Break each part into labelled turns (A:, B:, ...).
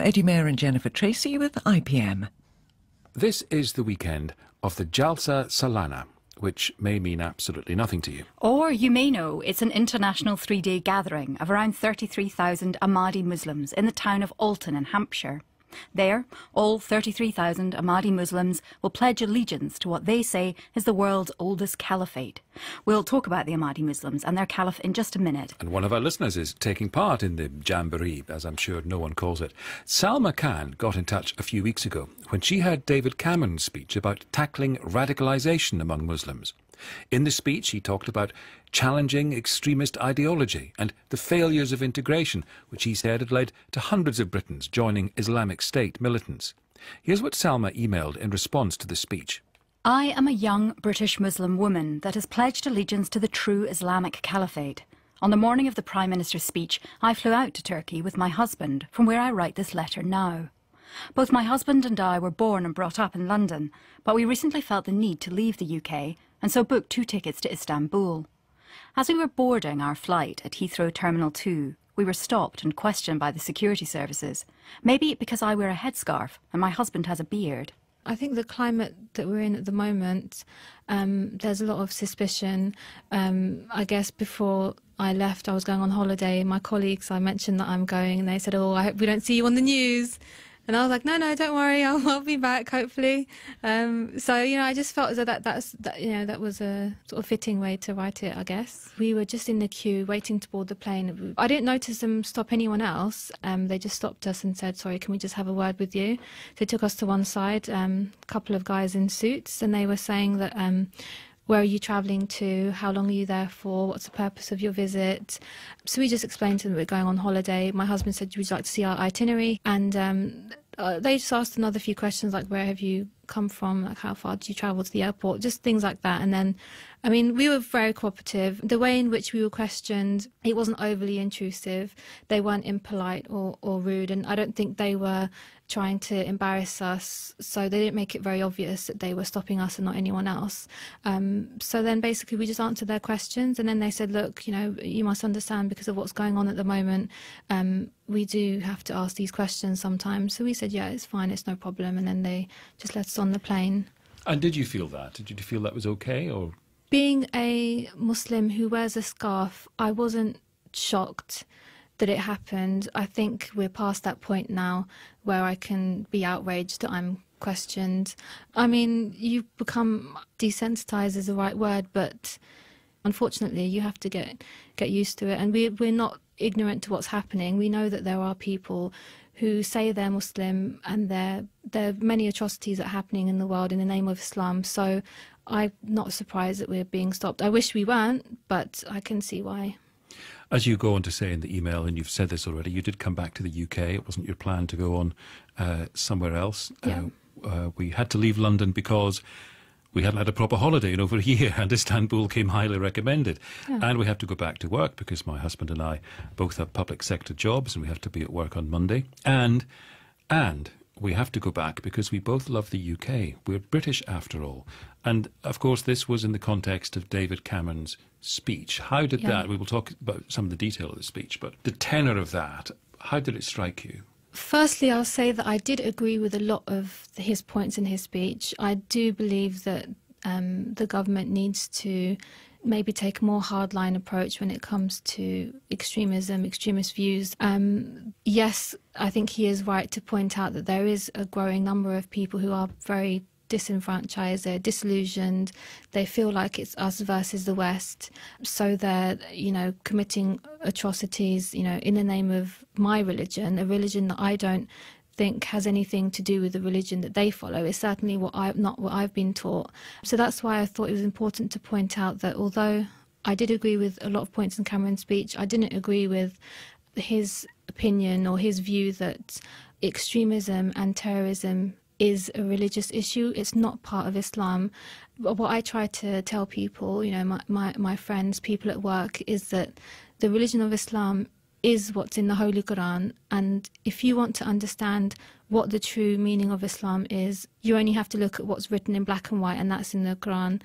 A: Eddie Mair and Jennifer Tracey with IPM.
B: This is the weekend of the Jalsa Salana, which may mean absolutely nothing to you.
C: Or you may know it's an international three-day gathering of around 33,000 Ahmadi Muslims in the town of Alton in Hampshire. There, all 33,000 Ahmadi Muslims will pledge allegiance to what they say is the world's oldest caliphate. We'll talk about the Ahmadi Muslims and their caliph in just a minute.
B: And one of our listeners is taking part in the Jamboree, as I'm sure no one calls it. Salma Khan got in touch a few weeks ago when she heard David Cameron's speech about tackling radicalisation among Muslims. In the speech, he talked about challenging extremist ideology and the failures of integration, which he said had led to hundreds of Britons joining Islamic State militants. Here's what Salma emailed in response to the speech.
C: I am a young British Muslim woman that has pledged allegiance to the true Islamic Caliphate. On the morning of the Prime Minister's speech, I flew out to Turkey with my husband, from where I write this letter now. Both my husband and I were born and brought up in London, but we recently felt the need to leave the UK and so booked 2 tickets to Istanbul. As we were boarding our flight at Heathrow Terminal 2, we were stopped and questioned by the security services, maybe because I wear a headscarf and my husband has a beard.
D: I think the climate that we're in at the moment, there's a lot of suspicion. I guess before I left, I was going on holiday. My colleagues, I mentioned that I'm going, and they said, "Oh, I hope we don't see you on the news." And I was like, no, don't worry, I'll be back, hopefully. So, I just felt as though that was a sort of fitting way to write it, I guess. We were just in the queue waiting to board the plane. I didn't notice them stop anyone else. They just stopped us and said, sorry, can we just have a word with you? They took us to one side, a couple of guys in suits, and they were saying that, where are you travelling to? How long are you there for? What's the purpose of your visit? So we just explained to them we're going on holiday. My husband said, would you like to see our itinerary? And they just asked another few questions like, where have you come from? Like, how far do you travel to the airport? Just things like that. And then, we were very cooperative. The way in which we were questioned, it wasn't overly intrusive. They weren't impolite or rude. And I don't think they were trying to embarrass us. So they didn't make it very obvious that they were stopping us and not anyone else. So then basically we just answered their questions. And then they said, look, you must understand because of what's going on at the moment, we do have to ask these questions sometimes. So we said, yeah, it's fine, it's no problem. And then they just let us on the plane.
B: And did you feel that? Did you feel that was okay? Or
D: being a Muslim who wears a scarf, I wasn't shocked that it happened. I think we're past that point now where I can be outraged that I'm questioned. You become desensitized is the right word, but unfortunately you have to get used to it. And we're not ignorant to what's happening. We know that there are people who say they're Muslim and there are many atrocities that are happening in the world in the name of Islam. So I'm not surprised that we're being stopped. I wish we weren't, but I can see why.
B: As you go on to say in the email, and you've said this already, you did come back to the UK. It wasn't your plan to go on somewhere else.
D: Yeah.
B: We had to leave London because we hadn't had a proper holiday in over a year, and Istanbul came highly recommended. Yeah. And we have to go back to work because my husband and I both have public sector jobs, and we have to be at work on Monday. And we have to go back because we both love the UK. We're British after all. And of course, this was in the context of David Cameron's speech. How did that, we will talk about some of the detail of the speech, but the tenor of that, how did it strike you?
D: Firstly, I'll say that I did agree with a lot of his points in his speech. I do believe that the government needs to maybe take a more hardline approach when it comes to extremism, extremist views. Yes, I think he is right to point out that there is a growing number of people who are very disenfranchised, they're disillusioned, they feel like it's us versus the West, so they're, committing atrocities, in the name of my religion, a religion that I don't think has anything to do with the religion that they follow. It's certainly not what I've been taught. So that's why I thought it was important to point out that although I did agree with a lot of points in Cameron's speech, I didn't agree with his opinion or his view that extremism and terrorism is a religious issue. It's not part of Islam. But what I try to tell people, my friends, people at work, is that the religion of Islam is what's in the Holy Quran, and if you want to understand what the true meaning of Islam is, you only have to look at what's written in black and white, and that's in the Quran.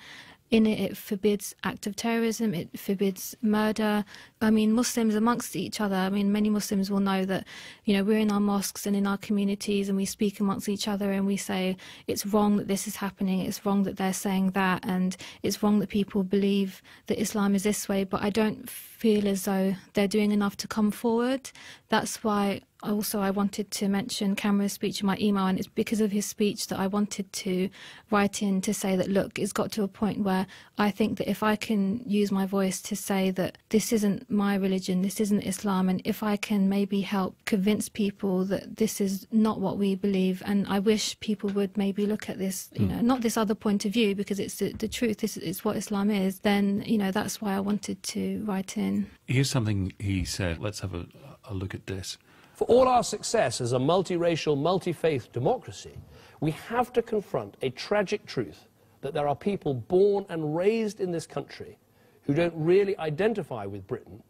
D: in it, it forbids acts of terrorism, it forbids murder. I mean, Muslims amongst each other, I mean, many Muslims will know that, you know, we're in our mosques and in our communities and we speak amongst each other and we say it's wrong that this is happening, it's wrong that they're saying that, and it's wrong that people believe that Islam is this way, but I don't feel as though they're doing enough to come forward. That's why also I wanted to mention Cameron's speech in my email, and it's because of his speech that I wanted to write in to say that, look, it's got to a point where I think that if I can use my voice to say that this isn't my religion, this isn't Islam, and if I can maybe help convince people that this is not what we believe, and I wish people would maybe look at this, you know, not this other point of view, because it's the truth, this is what Islam is, then, you know, that's why I wanted to write in.
B: Here's something he said. Let's have a look at this.
E: For all our success as a multiracial, multi-faith democracy, we have to confront a tragic truth that there are people born and raised in this country who don't really identify with Britain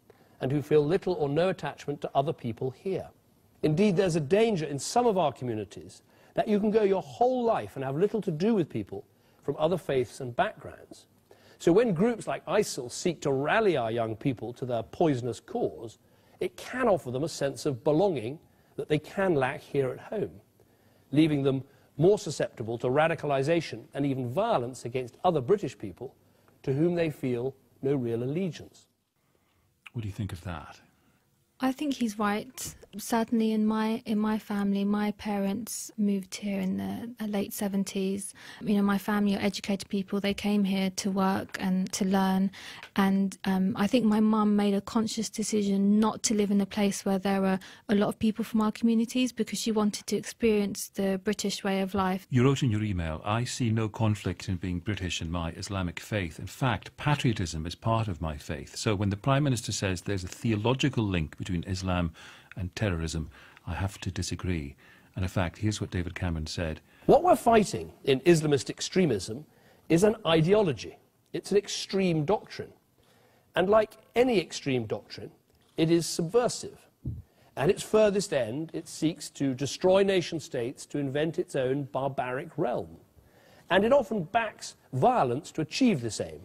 E: and who feel little or no attachment to other people here. Indeed, there's a danger in some of our communities that you can go your whole life and have little to do with people from other faiths and backgrounds. So when groups like ISIL seek to rally our young people to their poisonous cause, it can offer them a sense of belonging that they can lack here at home, leaving them more susceptible to radicalisation and even violence against other British people to whom they feel no real allegiance.
B: What do you think of that?
D: I think he's right. Certainly in my family, my parents moved here in the late 70s. You know, my family are educated people. They came here to work and to learn. And I think my mum made a conscious decision not to live in a place where there were a lot of people from our communities, because she wanted to experience the British way of life.
B: You wrote in your email, I see no conflict in being British and my Islamic faith. In fact, patriotism is part of my faith. So when the Prime Minister says there's a theological link between Islam and terrorism, I have to disagree. And in fact, here's what David Cameron said.
E: What we're fighting in Islamist extremism is an ideology. It's an extreme doctrine. And like any extreme doctrine, it is subversive. At its furthest end, it seeks to destroy nation-states to invent its own barbaric realm. And it often backs violence to achieve this aim.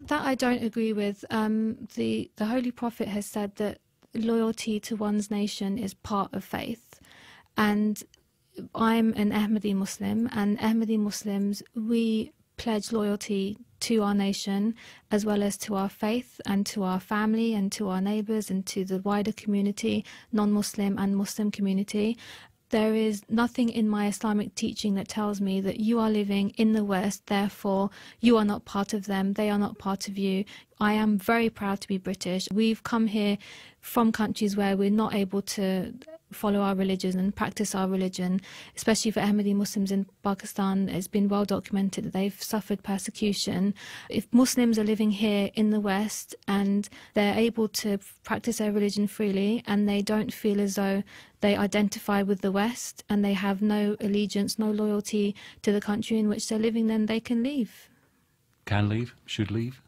D: That I don't agree with. The Holy Prophet has said that loyalty to one's nation is part of faith, and I'm an Ahmadi Muslim, and Ahmadi Muslims, we pledge loyalty to our nation as well as to our faith and to our family and to our neighbours and to the wider community, non-Muslim and Muslim community. There is nothing in my Islamic teaching that tells me that you are living in the West, therefore you are not part of them, they are not part of you. I am very proud to be British. We've come here from countries where we're not able to follow our religion and practice our religion, especially for Ahmadi Muslims in Pakistan. It's been well documented that they've suffered persecution. If Muslims are living here in the West and they're able to practice their religion freely and they don't feel as though they identify with the West and they have no allegiance, no loyalty to the country in which they're living, then they can leave.
B: Can leave? Should leave?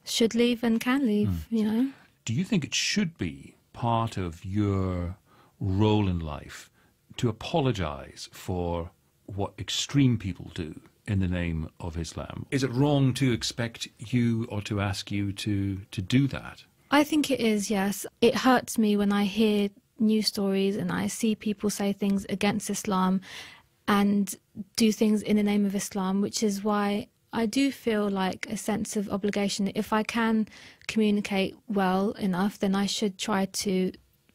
D: Should leave and can leave, you know.
B: Do you think it should be part of your role in life to apologise for what extreme people do in the name of Islam? Is it wrong to expect you or to ask you to do that?
D: I think it is, yes. It hurts me when I hear news stories and I see people say things against Islam and do things in the name of Islam, which is why I do feel like a sense of obligation that if I can communicate well enough, then I should try to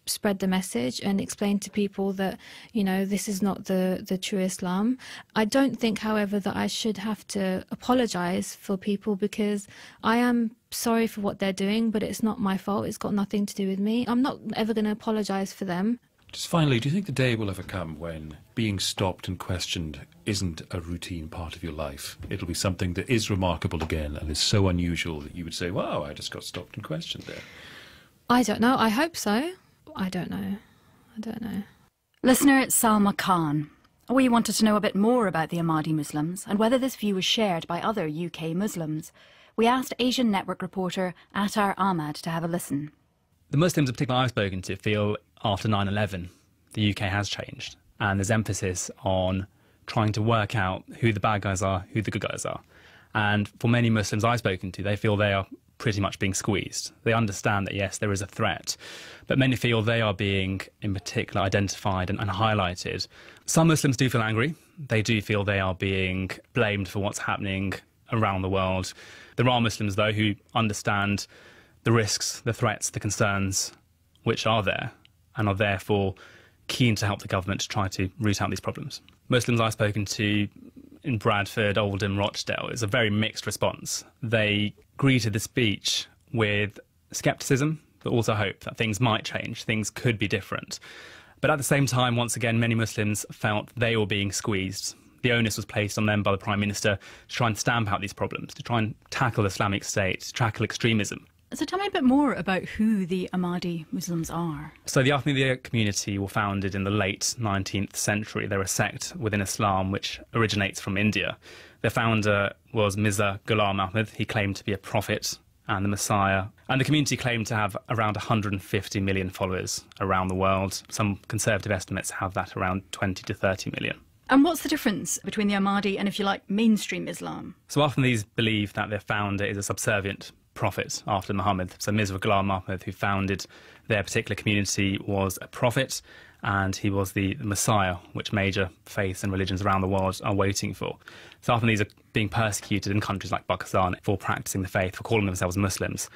D: spread the message and explain to people that, you know, this is not the true Islam. I don't think, however, that I should have to apologise for people, because I am sorry for what they're doing, but it's not my fault. It's got nothing to do with me. I'm not ever going to apologise for them.
B: Just finally, do you think the day will ever come when being stopped and questioned isn't a routine part of your life? It'll be something that is remarkable again and is so unusual that you would say, wow, I just got stopped and questioned there.
D: I don't know. I hope so. I don't know. I don't know.
C: Listener Salma Khan. We wanted to know a bit more about the Ahmadi Muslims and whether this view was shared by other UK Muslims. We asked Asian Network reporter Attar Ahmad to have a listen.
F: The Muslims in particular I've spoken to feel after 9/11 the UK has changed, and there's emphasis on trying to work out who the bad guys are, who the good guys are. And for many Muslims I've spoken to, they feel they are pretty much being squeezed. They understand that, yes, there is a threat, but many feel they are being, in particular, identified and highlighted. Some Muslims do feel angry. They do feel they are being blamed for what's happening around the world. There are Muslims, though, who understand the risks, the threats, the concerns which are there, and are therefore keen to help the government to try to root out these problems. Muslims I've spoken to in Bradford, Oldham, Rochdale, is a very mixed response. They greeted the speech with scepticism, but also hope that things might change, things could be different. But at the same time, once again, many Muslims felt they were being squeezed. The onus was placed on them by the Prime Minister to try and stamp out these problems, to try and tackle Islamic State, to tackle extremism.
C: So tell me a bit more about who the Ahmadi Muslims are.
F: So the Ahmadiyya community were founded in the late 19th century. They're a sect within Islam which originates from India. Their founder was Mirza Ghulam Ahmad. He claimed to be a prophet and the Messiah. And the community claimed to have around 150 million followers around the world. Some conservative estimates have that around 20 to 30 million.
C: And what's the difference between the Ahmadi and, if you like, mainstream Islam?
F: So Ahmadis believe that their founder is a subservient prophet after Muhammad. So Mirza Ghulam Ahmad, who founded their particular community, was a prophet, and he was the Messiah, which major faiths and religions around the world are waiting for. So Ahmadis are being persecuted in countries like Pakistan for practicing the faith, for calling themselves Muslims.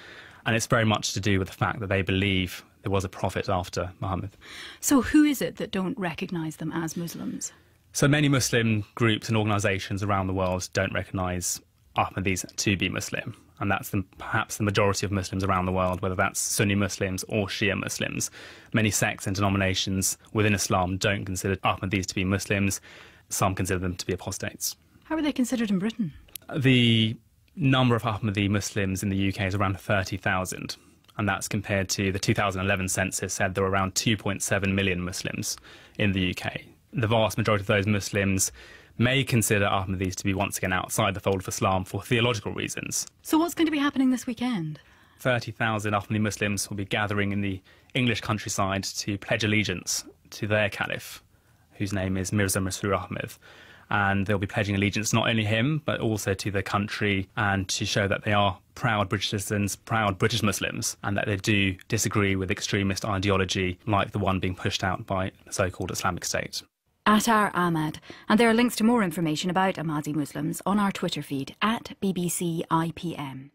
F: And it's very much to do with the fact that they believe there was a prophet after Muhammad.
C: So who is it that don't recognise them as Muslims?
F: So many Muslim groups and organisations around the world don't recognise Ahmadis to be Muslim. And that's perhaps the majority of Muslims around the world, whether that's Sunni Muslims or Shia Muslims. Many sects and denominations within Islam don't consider Ahmadis to be Muslims. Some consider them to be apostates.
C: How are they considered in Britain?
F: The number of Ahmadi Muslims in the UK is around 30,000. And that's compared to the 2011 census said there were around 2.7 million Muslims in the UK. The vast majority of those Muslims may consider Ahmadis to be once again outside the fold of Islam for theological reasons.
C: So what's going to be happening this weekend?
F: 30,000 Ahmadi Muslims will be gathering in the English countryside to pledge allegiance to their caliph, whose name is Mirza Masroor Ahmad. And they'll be pledging allegiance not only him, but also to the country, and to show that they are proud British citizens, proud British Muslims, and that they do disagree with extremist ideology like the one being pushed out by the so-called Islamic State.
C: Attar Ahmad. And there are links to more information about Ahmadi Muslims on our Twitter feed at BBC IPM.